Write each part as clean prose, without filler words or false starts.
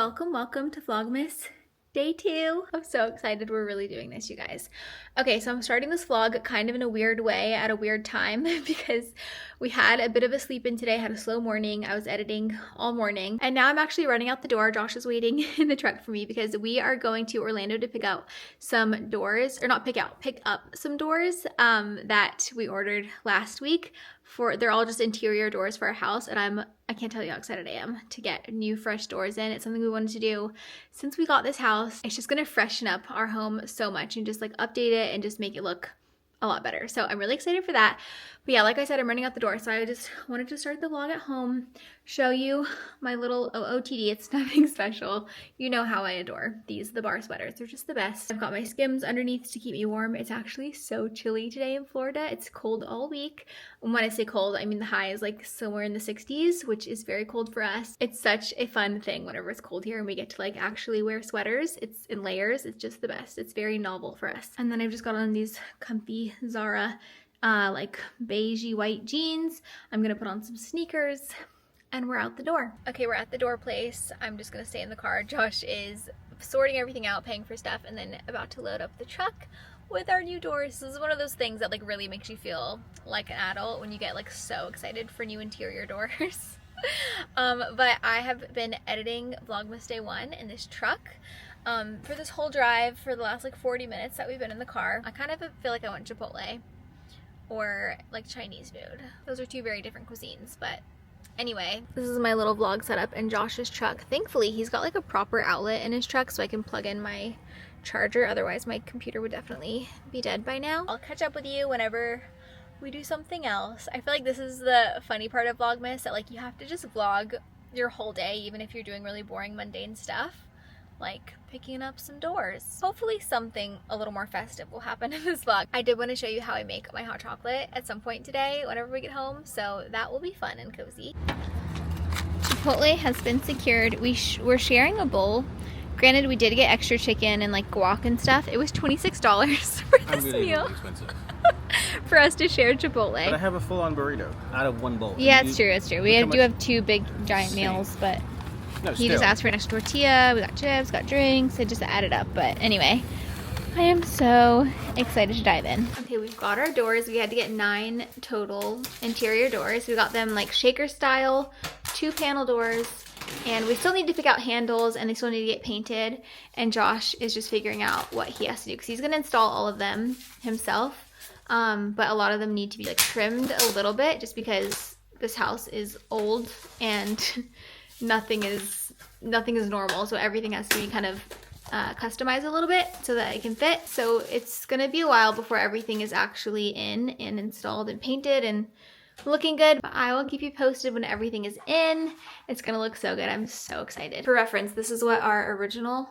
welcome to Vlogmas Day 2. I'm so excited we're really doing this, you guys. Okay, so I'm starting this vlog kind of in a weird way at a weird time because we had a bit of a sleep in today, had a slow morning. I was editing all morning and now I'm actually running out the door. Josh is waiting in the truck for me because we are going to Orlando to pick up some doors, or not pick up some doors that we ordered last week. They're all just interior doors for our house, and I can't tell you how excited I am to get new fresh doors in. It's something we wanted to do since we got this house. It's just gonna freshen up our home so much and just like update it and just make it look a lot better. So I'm really excited for that. But yeah, like I said, I'm running out the door. So I just wanted to start the vlog at home, show you my little OOTD. It's nothing special. You know how I adore these, the bar sweaters. They're just the best. I've got my Skims underneath to keep me warm. It's actually so chilly today in Florida. It's cold all week. And when I say cold, I mean the high is like somewhere in the 60s, which is very cold for us. It's such a fun thing whenever it's cold here and we get to like actually wear sweaters. It's in layers. It's just the best. It's very novel for us. And then I've just got on these comfy Zara like beigey white jeans. I'm gonna put on some sneakers and we're out the door. Okay, we're at the door place. I'm just gonna stay in the car. Josh is sorting everything out, paying for stuff, and then about to load up the truck with our new doors. This is one of those things that like really makes you feel like an adult when you get like so excited for new interior doors. But I have been editing Vlogmas Day 1 in this truck for this whole drive for the last like 40 minutes that we've been in the car. I kind of feel like I went Chipotle or like Chinese food. Those are two very different cuisines, but anyway, this is my little vlog setup in Josh's truck. Thankfully, he's got like a proper outlet in his truck so I can plug in my charger. Otherwise, my computer would definitely be dead by now. I'll catch up with you whenever we do something else. I feel like this is the funny part of Vlogmas, that like you have to just vlog your whole day, even if you're doing really boring, mundane stuff, like picking up some doors. Hopefully something a little more festive will happen in this vlog. I did want to show you how I make my hot chocolate at some point today whenever we get home, so that will be fun and cozy. Chipotle has been secured. We're sharing a bowl. Granted, we did get extra chicken and like guac and stuff. It was $26 for this meal. For us to share Chipotle. But I have a full-on burrito out of one bowl. Yeah, it's true, it's true. We do have two big giant meals, but he just asked for an extra tortilla. We got chips, got drinks. It just added up. But anyway, I am so excited to dive in. Okay, we've got our doors. We had to get 9 total interior doors. We got them like shaker style, 2 panel doors, and we still need to pick out handles and they still need to get painted. And Josh is just figuring out what he has to do because he's going to install all of them himself. But a lot of them need to be like trimmed a little bit just because this house is old and nothing is normal, so everything has to be kind of customized a little bit so that it can fit. So it's gonna be a while before everything is actually in and installed and painted and looking good, but I will keep you posted when everything is in. It's gonna look so good. I'm so excited. For reference, this is what our original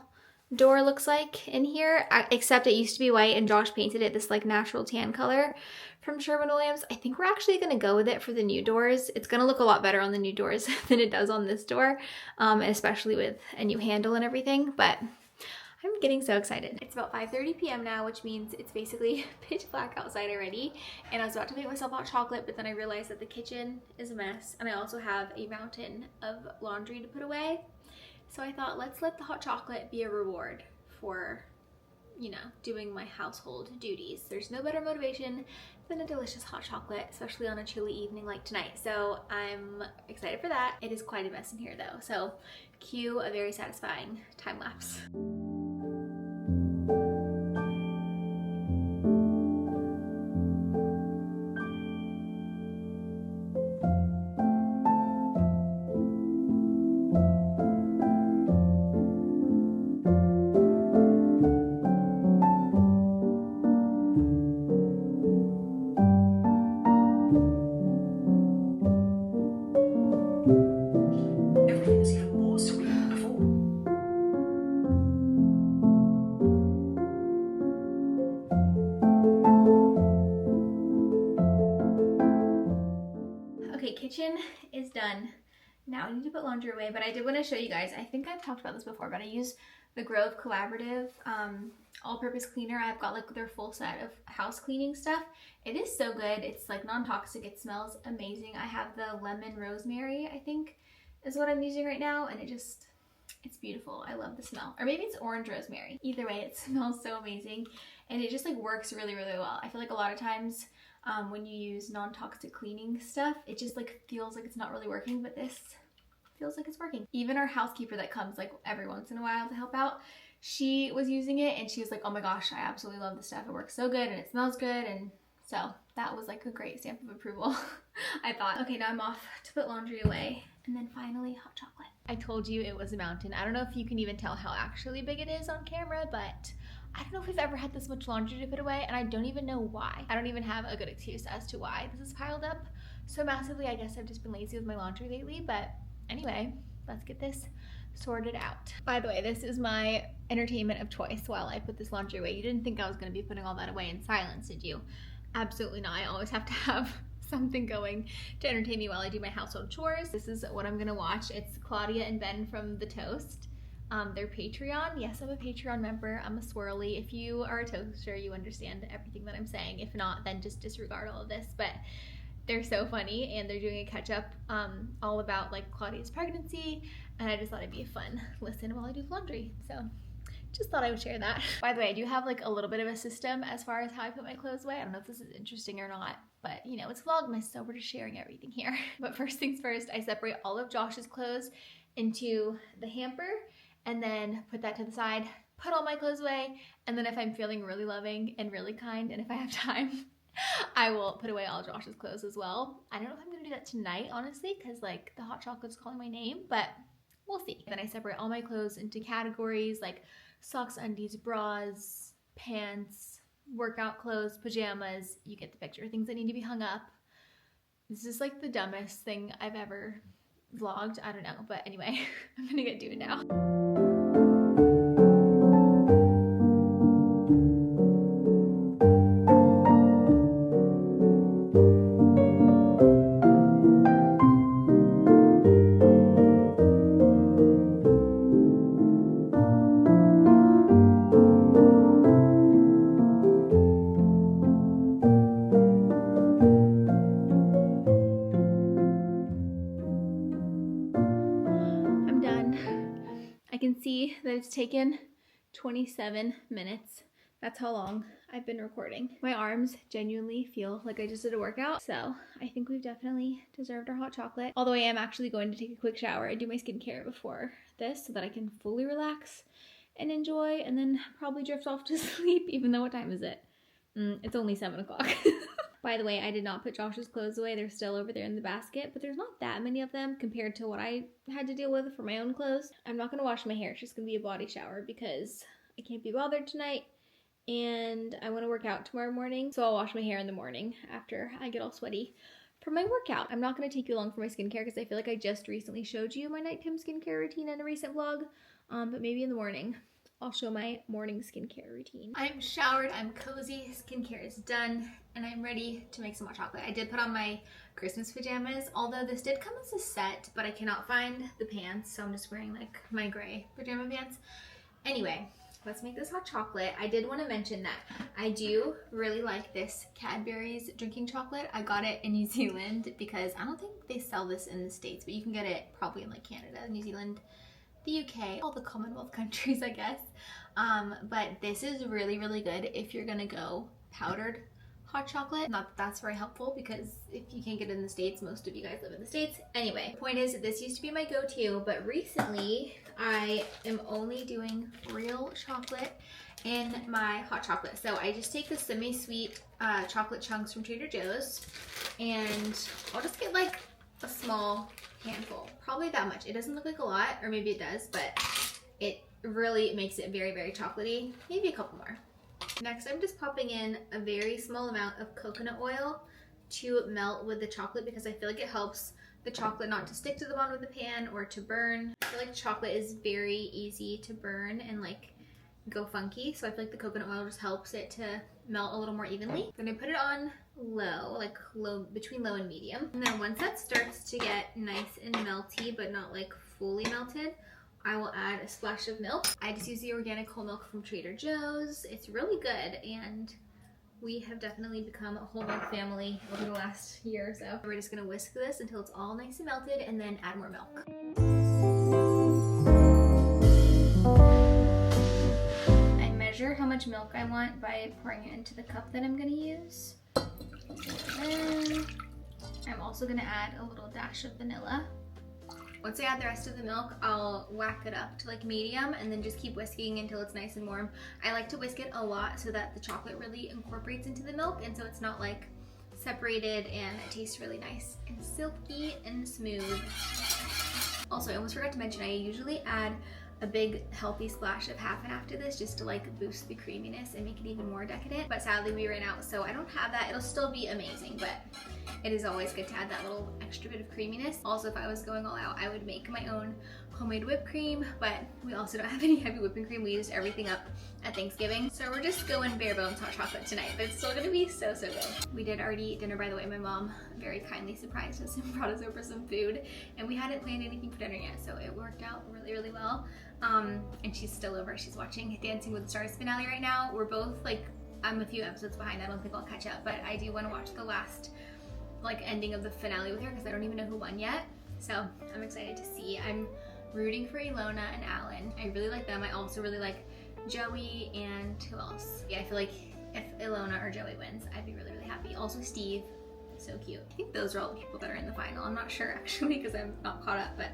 door looks like in here, except it used to be white and Josh painted it this like natural tan color from Sherwin-Williams. I think we're actually going to go with it for the new doors. It's going to look a lot better on the new doors than it does on this door, especially with a new handle and everything, but I'm getting so excited. It's about 5:30 p.m. now, which means it's basically pitch black outside already, and I was about to make myself hot chocolate, but then I realized that the kitchen is a mess and I also have a mountain of laundry to put away. So I thought, let's let the hot chocolate be a reward for, you know, doing my household duties. There's no better motivation than a delicious hot chocolate, especially on a chilly evening like tonight. So I'm excited for that. It is quite a mess in here though. So cue a very satisfying time lapse. Kitchen is done. Now I need to put laundry away, but I did want to show you guys. I think I've talked about this before, but I use the Grove Collaborative all-purpose cleaner. I've got like their full set of house cleaning stuff. It is so good. It's like non-toxic. It smells amazing. I have the lemon rosemary, I think is what I'm using right now, and it just It's beautiful. I love the smell. Or maybe it's orange rosemary. Either way, it smells so amazing. And it just like works really, really well. I feel like a lot of times when you use non-toxic cleaning stuff, it just like feels like it's not really working, but this feels like it's working. Even our housekeeper that comes like every once in a while to help out, she was using it and she was like, oh my gosh, I absolutely love this stuff. It works so good and it smells good. And so that was like a great stamp of approval. I thought, okay, now I'm off to put laundry away. And then finally, hot chocolate. I told you it was a mountain. I don't know if you can even tell how actually big it is on camera, but I don't know if we've ever had this much laundry to put away, and I don't even know why. I don't even have a good excuse as to why this is piled up so massively. I guess I've just been lazy with my laundry lately, but anyway, let's get this sorted out. By the way, this is my entertainment of choice while I put this laundry away. You didn't think I was going to be putting all that away in silence, did you? Absolutely not. I always have to have something going to entertain me while I do my household chores. This is what I'm gonna watch. It's Claudia and Ben from The Toast. They're Patreon. Yes, I'm a Patreon member. I'm a swirly. If you are a toaster, you understand everything that I'm saying. If not, then just disregard all of this. But they're so funny, and they're doing a catch up all about like Claudia's pregnancy, and I just thought it'd be a fun listen while I do laundry. So just thought I would share that. By the way, I do have like a little bit of a system as far as how I put my clothes away. I don't know if this is interesting or not, but you know, it's VLOGMAS, so we're just sharing everything here. But first things first, I separate all of Josh's clothes into the hamper and then put that to the side, put all my clothes away, and then if I'm feeling really loving and really kind, and if I have time, I will put away all Josh's clothes as well. I don't know if I'm gonna do that tonight, honestly, because like the hot chocolate's calling my name, but we'll see. Then I separate all my clothes into categories like socks, undies, bras, pants, workout clothes, pajamas. You get the picture. Things that need to be hung up. This is like the dumbest thing I've ever vlogged. I don't know, but anyway, I'm gonna get to it now. See that it's taken 27 minutes. That's how long I've been recording. My arms genuinely feel like I just did a workout, so I think we've definitely deserved our hot chocolate. Although I am actually going to take a quick shower. I do my skincare before this so that I can fully relax and enjoy, and then probably drift off to sleep, even though what time is it? It's only 7 o'clock. By the way, I did not put Josh's clothes away. They're still over there in the basket, but there's not that many of them compared to what I had to deal with for my own clothes. I'm not gonna wash my hair. It's just gonna be a body shower because I can't be bothered tonight and I wanna work out tomorrow morning. So I'll wash my hair in the morning after I get all sweaty for my workout. I'm not gonna take you along for my skincare because I feel like I just recently showed you my nighttime skincare routine in a recent vlog, but maybe in the morning I'll show my morning skincare routine. I'm showered, I'm cozy, skincare is done, and I'm ready to make some hot chocolate. I did put on my Christmas pajamas, although this did come as a set, but I cannot find the pants, so I'm just wearing like my gray pajama pants. Anyway, let's make this hot chocolate. I did want to mention that I do really like this Cadbury's drinking chocolate. I got it in New Zealand because I don't think they sell this in the States, but you can get it probably in like Canada, New Zealand, the UK, all the Commonwealth countries, I guess. But this is really, really good if you're gonna go powdered hot chocolate. Not that that's very helpful because if you can't get it in the States, most of you guys live in the States. Anyway, the point is this used to be my go-to, but recently I am only doing real chocolate in my hot chocolate. So I just take the semi-sweet chocolate chunks from Trader Joe's, and I'll just get like a small handful, probably that much. It doesn't look like a lot, or maybe it does, but it really makes it very, very chocolatey. Maybe a couple more. Next, I'm just popping in a very small amount of coconut oil to melt with the chocolate because I feel like it helps the chocolate not to stick to the bottom of the pan or to burn. I feel like chocolate is very easy to burn and like go funky, so I feel like the coconut oil just helps it to melt a little more evenly. Then I put it on low, like low, between low and medium. And then once that starts to get nice and melty, but not like fully melted, I will add a splash of milk. I just use the organic whole milk from Trader Joe's. It's really good, and we have definitely become a whole milk family over the last year or so. We're just gonna whisk this until it's all nice and melted and then add more milk. I measure how much milk I want by pouring it into the cup that I'm gonna use. And I'm also gonna add a little dash of vanilla. Once I add the rest of the milk, I'll whack it up to like medium and then just keep whisking until it's nice and warm. I like to whisk it a lot so that the chocolate really incorporates into the milk and so it's not like separated and it tastes really nice and silky and smooth. Also, I almost forgot to mention, I usually add a big healthy splash of half and after this just to like boost the creaminess and make it even more decadent. But sadly we ran out, so I don't have that. It'll still be amazing, but it is always good to add that little extra bit of creaminess. Also, if I was going all out, I would make my own homemade whipped cream, but we also don't have any heavy whipping cream. We used everything up at Thanksgiving. So we're just going bare bones hot chocolate tonight, but it's still gonna be so, so good. We did already eat dinner, by the way. My mom very kindly surprised us and brought us over some food, and we hadn't planned anything for dinner yet, so it worked out really, really well. And she's still over. She's watching Dancing with the Stars finale right now. We're both like, I'm a few episodes behind. I don't think I'll catch up, but I do want to watch the last like ending of the finale with her because I don't even know who won yet. So I'm excited to see. I'm rooting for Ilona and Alan. I really like them. I also really like Joey and who else? Yeah, I feel like if Ilona or Joey wins, I'd be really, really happy. Also Steve, so cute. I think those are all the people that are in the final. I'm not sure actually because I'm not caught up, but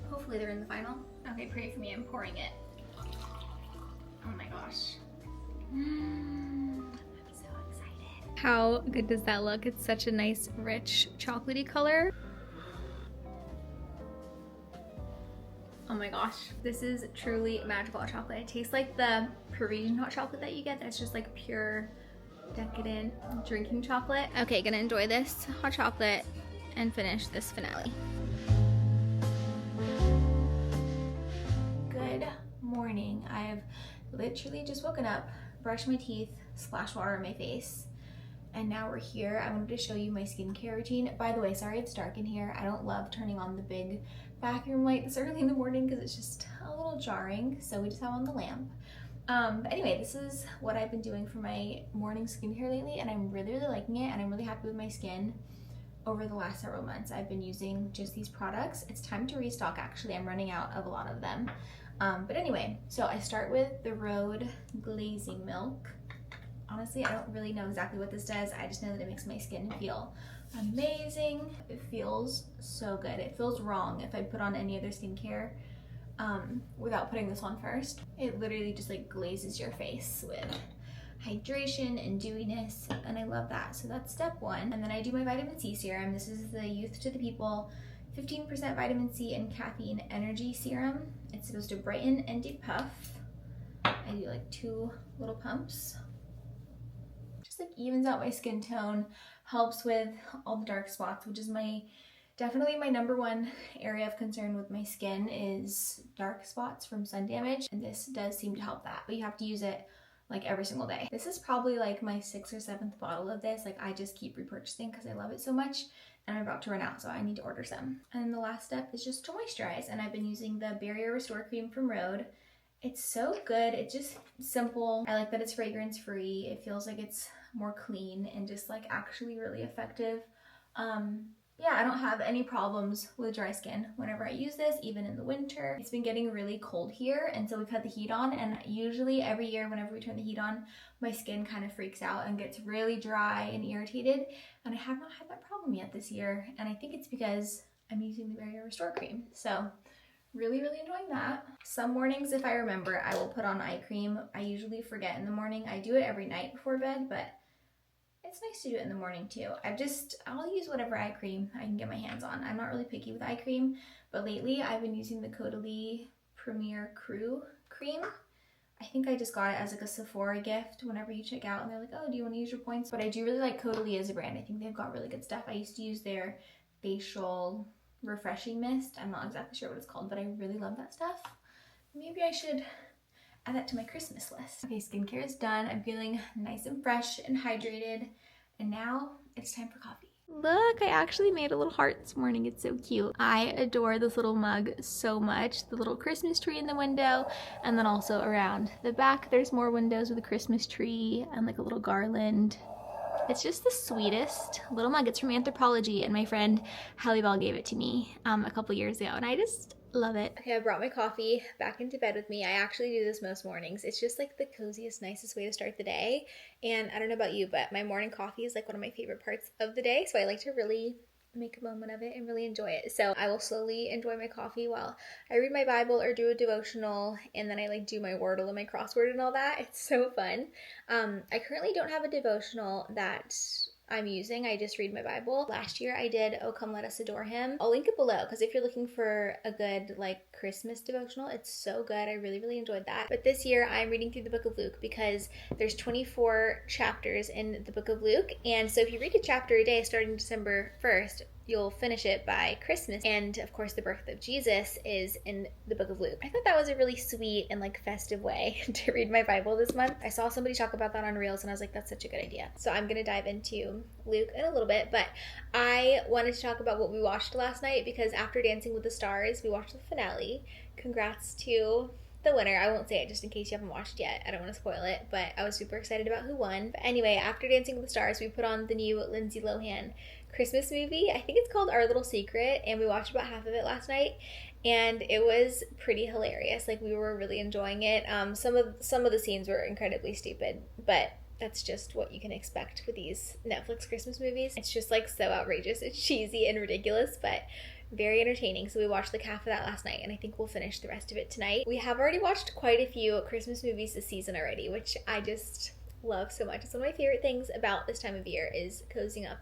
hopefully they're in the final. Okay, pray for me. I'm pouring it. Oh my gosh. I'm so excited. How good does that look? It's such a nice, rich, chocolatey color. Oh my gosh, this is truly magical hot chocolate. It tastes like the Parisian hot chocolate that you get that's just like pure, decadent drinking chocolate. Okay, gonna enjoy this hot chocolate and finish this finale. Good morning. I have literally just woken up, brushed my teeth, splashed water on my face, and now we're here. I wanted to show you my skincare routine. By the way, sorry it's dark in here. I don't love turning on the big bathroom light this early in the morning because it's just a little jarring, so we just have on the lamp. But anyway, this is what I've been doing for my morning skincare lately, and I'm really, really liking it, and I'm really happy with my skin. Over the last several months, I've been using just these products. It's time to restock, actually. I'm running out of a lot of them. But anyway, so I start with the Rhode Glazing Milk. Honestly, I don't really know exactly what this does. I just know that it makes my skin feel amazing. It feels so good. It feels wrong if I put on any other skincare without putting this on first. It literally just like glazes your face with hydration and dewiness, and I love that. So that's step one. And then I do my vitamin C serum. This is the Youth to the People 15% vitamin C and caffeine energy serum. It's supposed to brighten and depuff. I do like 2 little pumps. Just like evens out my skin tone, helps with all the dark spots, which is definitely my number one area of concern with my skin is dark spots from sun damage. And this does seem to help that, but you have to use it like every single day. This is probably like my 6th or 7th bottle of this. Like I just keep repurchasing because I love it so much, and I'm about to run out, so I need to order some. And then the last step is just to moisturize, and I've been using the Barrier Restore Cream from Rhode. It's so good. It's just simple. I like that it's fragrance free. It feels like it's more clean and just like actually really effective. Yeah, I don't have any problems with dry skin whenever I use this, even in the winter. It's been getting really cold here, and so we've had the heat on, and usually every year whenever we turn the heat on, my skin kind of freaks out and gets really dry and irritated, and I have not had that problem yet this year, and I think it's because I'm using the Barrier Restore Cream. So really, really enjoying that. Some mornings, if I remember, I will put on eye cream. I usually forget in the morning. I do it every night before bed, but it's nice to do it in the morning too. I'll use whatever eye cream I can get my hands on. I'm not really picky with eye cream, but lately I've been using the Caudalie Premier Crew cream. I think I just got it as like a Sephora gift whenever you check out and they're like, oh, do you want to use your points? But I do really like Caudalie as a brand. I think they've got really good stuff. I used to use their facial refreshing mist. I'm not exactly sure what it's called, but I really love that stuff. Maybe I should add that to my Christmas list. Okay, skincare is done. I'm feeling nice and fresh and hydrated, and now it's time for coffee. Look, I actually made a little heart this morning. It's so cute. I adore this little mug so much. The little Christmas tree in the window, and then also around the back there's more windows with a Christmas tree and like a little garland. It's just the sweetest little mug. It's from Anthropologie, and my friend Halle Bell gave it to me a couple years ago, and I just Love it. Okay, I brought my coffee back into bed with me. I actually do this most mornings. It's just like the coziest, nicest way to start the day. And I don't know about you, but my morning coffee is like one of my favorite parts of the day. So I like to really make a moment of it and really enjoy it. So I will slowly enjoy my coffee while I read my Bible or do a devotional, and then I like do my Wordle and my crossword and all that. It's so fun. I currently don't have a devotional that I'm using. I just read my Bible. Last year I did Oh Come Let Us Adore Him. I'll link it below because if you're looking for a good like Christmas devotional, it's so good. I really enjoyed that. But this year I'm reading through the book of Luke because there's 24 chapters in the book of Luke, and so if you read a chapter a day starting December 1st, you'll finish it by Christmas. And of course, the birth of Jesus is in the book of Luke. I thought that was a really sweet and like festive way to read my Bible this month. I saw somebody talk about that on Reels and I was like, that's such a good idea. So I'm gonna dive into Luke in a little bit, but I wanted to talk about what we watched last night because after Dancing with the Stars, we watched the finale. Congrats to the winner. I won't say it just in case you haven't watched yet. I don't want to spoil it, but I was super excited about who won. But anyway, after Dancing with the Stars, we put on the new Lindsay Lohan Christmas movie. I think it's called Our Little Secret, and we watched about half of it last night, and it was pretty hilarious. Like, we were really enjoying it. Some of the scenes were incredibly stupid, but that's just what you can expect with these Netflix Christmas movies. It's just like so outrageous. It's cheesy and ridiculous, but very entertaining. So we watched like half of that last night, and I think we'll finish the rest of it tonight. We have already watched quite a few Christmas movies this season already, which I just love so much. It's one of my favorite things about this time of year is cozying up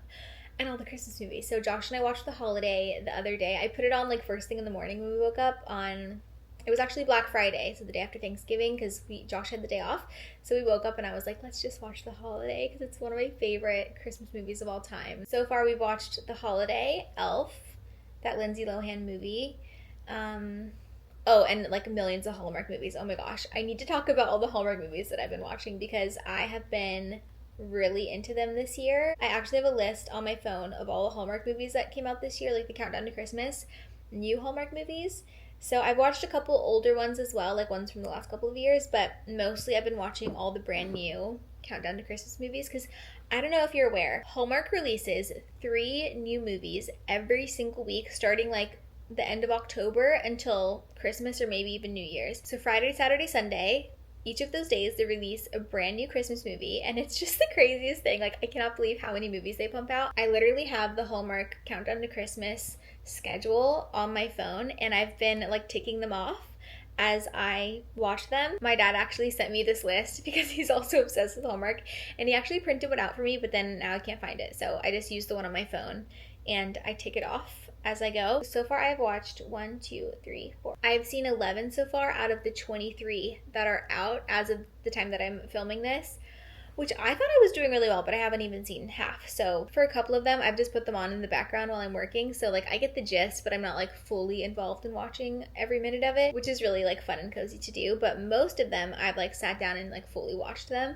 and all the Christmas movies. So Josh and I watched The Holiday the other day. I put it on like first thing in the morning when we woke up on, it was actually Black Friday, so the day after Thanksgiving, because Josh had the day off. So we woke up and I was like, let's just watch The Holiday because it's one of my favorite Christmas movies of all time. So far we've watched The Holiday, Elf, that Lindsay Lohan movie, oh, and like millions of Hallmark movies. Oh my gosh, I need to talk about all the Hallmark movies that I've been watching because I have been really into them this year. I actually have a list on my phone of all the Hallmark movies that came out this year, like the countdown to Christmas, new Hallmark movies. So I've watched a couple older ones as well, like ones from the last couple of years, but mostly I've been watching all the brand new countdown to Christmas movies because I don't know if you're aware, Hallmark releases 3 new movies every single week starting like the end of October until Christmas or maybe even New Year's. So Friday, Saturday, Sunday, each of those days they release a brand new Christmas movie, and it's just the craziest thing. Like, I cannot believe how many movies they pump out. I literally have the Hallmark Countdown to Christmas schedule on my phone, and I've been like ticking them off as I watch them. My dad actually sent me this list because he's also obsessed with Hallmark, and he actually printed one out for me, but then now I can't find it. So I just used the one on my phone and I tick it off as I go. So far I've watched 1, 2, 3, 4. I've seen 11 so far out of the 23 that are out as of the time that I'm filming this, which I thought I was doing really well, but I haven't even seen half. So for a couple of them, I've just put them on in the background while I'm working. So like I get the gist, but I'm not like fully involved in watching every minute of it, which is really like fun and cozy to do. But most of them, I've like sat down and like fully watched them.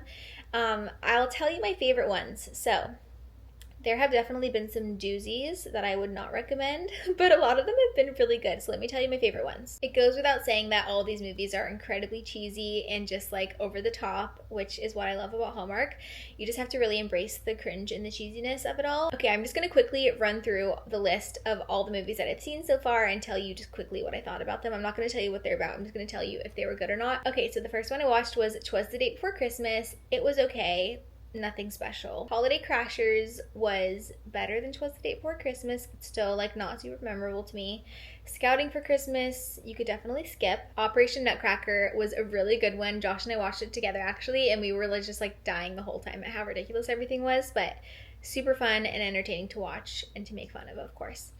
I'll tell you my favorite ones. So there have definitely been some doozies that I would not recommend, but a lot of them have been really good. So let me tell you my favorite ones. It goes without saying that all these movies are incredibly cheesy and just like over the top, which is what I love about Hallmark. You just have to really embrace the cringe and the cheesiness of it all. Okay, I'm just gonna quickly run through the list of all the movies that I've seen so far and tell you just quickly what I thought about them. I'm not gonna tell you what they're about. I'm just gonna tell you if they were good or not. Okay, so the first one I watched was 'Twas the Day Before Christmas. It was okay. Nothing special. Holiday Crashers was better than 'Twas the Day Before Christmas, but still like not super memorable to me. Scouting for Christmas, you could definitely skip. Operation Nutcracker was a really good one. Josh and I watched it together actually, and we were like, just like dying the whole time at how ridiculous everything was, but super fun and entertaining to watch and to make fun of course.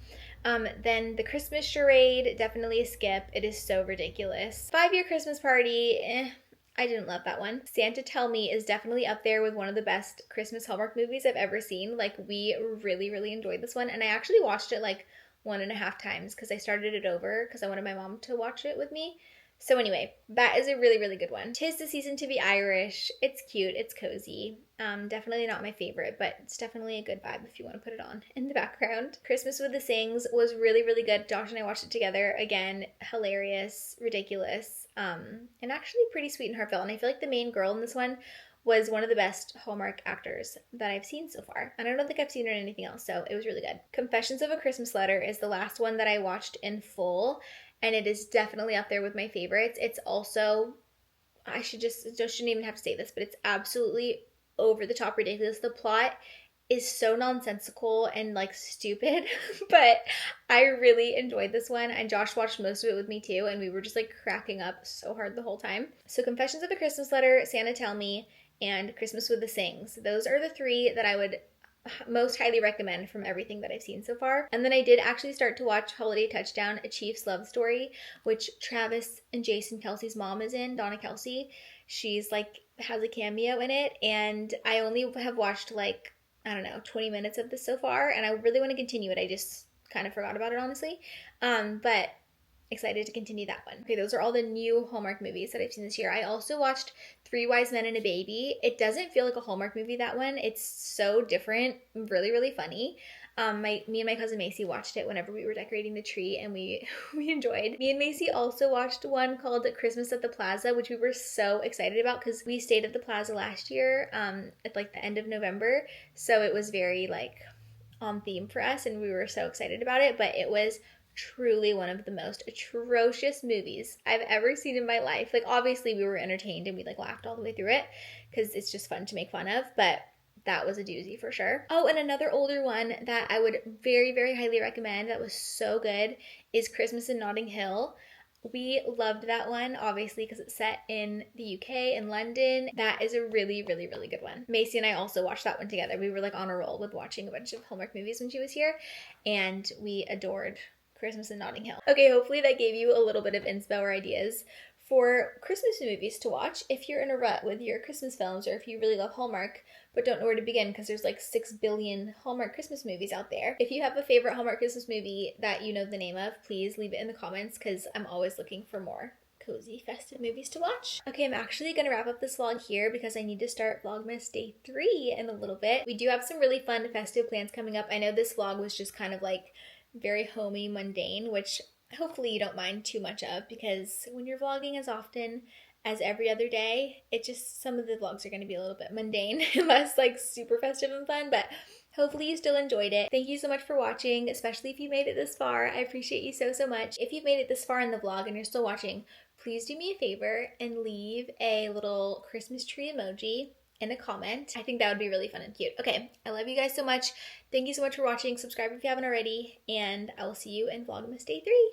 Then the Christmas Charade, definitely a skip. It is so ridiculous. 5-Year Christmas Party, I didn't love that one. Santa Tell Me is definitely up there with one of the best Christmas Hallmark movies I've ever seen. Like, we really enjoyed this one, and I actually watched it like 1.5 times because I started it over because I wanted my mom to watch it with me. So anyway, that is a really good one. 'Tis the Season to Be Irish. It's cute, it's cozy. Definitely not my favorite, but it's definitely a good vibe if you want to put it on in the background. Christmas with the Sings was really good. Josh and I watched it together. Again, hilarious, ridiculous, and actually pretty sweet and heartfelt. And I feel like the main girl in this one was one of the best Hallmark actors that I've seen so far. And I don't think I've seen her in anything else, so it was really good. Confessions of a Christmas Letter is the last one that I watched in full. and it is definitely up there with my favorites. It's also, shouldn't even have to say this, but it's absolutely over the top ridiculous. The plot is so nonsensical and like stupid, but I really enjoyed this one. And Josh watched most of it with me too, and we were just like cracking up so hard the whole time. So Confessions of a Christmas Letter, Santa Tell Me, and Christmas with the Sings. Those are the three that I would most highly recommend from everything that I've seen so far. And then I did actually start to watch Holiday Touchdown, A Chief's Love Story, which Travis and Jason Kelsey's mom is in, Donna Kelsey. She's like has a cameo in it, and I only have watched like, I don't know, 20 minutes of this so far, and I really want to continue it. I just kind of forgot about it, honestly. But excited to continue that one. Okay, those are all the new Hallmark movies that I've seen this year. I also watched Three Wise Men and a Baby. It doesn't feel like a Hallmark movie, that one. It's so different, really, really funny. Me and my cousin Macy watched it whenever we were decorating the tree, and we enjoyed. Me and Macy also watched one called Christmas at the Plaza, which we were so excited about because we stayed at the Plaza last year at like the end of November, so it was very like on theme for us, and we were so excited about it. But it was truly one of the most atrocious movies I've ever seen in my life. Like, obviously we were entertained and we like laughed all the way through it because it's just fun to make fun of, but that was a doozy for sure. Oh, and another older one that I would very, very highly recommend that was so good is Christmas in Notting Hill. We loved that one, obviously, because it's set in the UK, in London. That is a really, really, really good one. Macy and I also watched that one together. We were like on a roll with watching a bunch of Hallmark movies when she was here, and we adored Christmas in Notting Hill. Okay, hopefully that gave you a little bit of inspo or ideas for Christmas movies to watch if you're in a rut with your Christmas films, or if you really love Hallmark but don't know where to begin because there's like 6 billion Hallmark Christmas movies out there. If you have a favorite Hallmark Christmas movie that you know the name of, please leave it in the comments because I'm always looking for more cozy festive movies to watch. Okay, I'm actually gonna wrap up this vlog here because I need to start Vlogmas Day 3 in a little bit. We do have some really fun festive plans coming up. I know this vlog was just kind of like very homey, mundane, which hopefully you don't mind too much of, because when you're vlogging as often as every other day, it just, some of the vlogs are going to be a little bit mundane and less like super festive and fun, but hopefully you still enjoyed it. Thank you so much for watching, especially if you made it this far. I appreciate you so, so much. If you've made it this far in the vlog and you're still watching, please do me a favor and leave a little Christmas tree emoji in a comment. I think that would be really fun and cute. Okay, I love you guys so much. Thank you so much for watching. Subscribe if you haven't already, and I will see you in Vlogmas Day 3.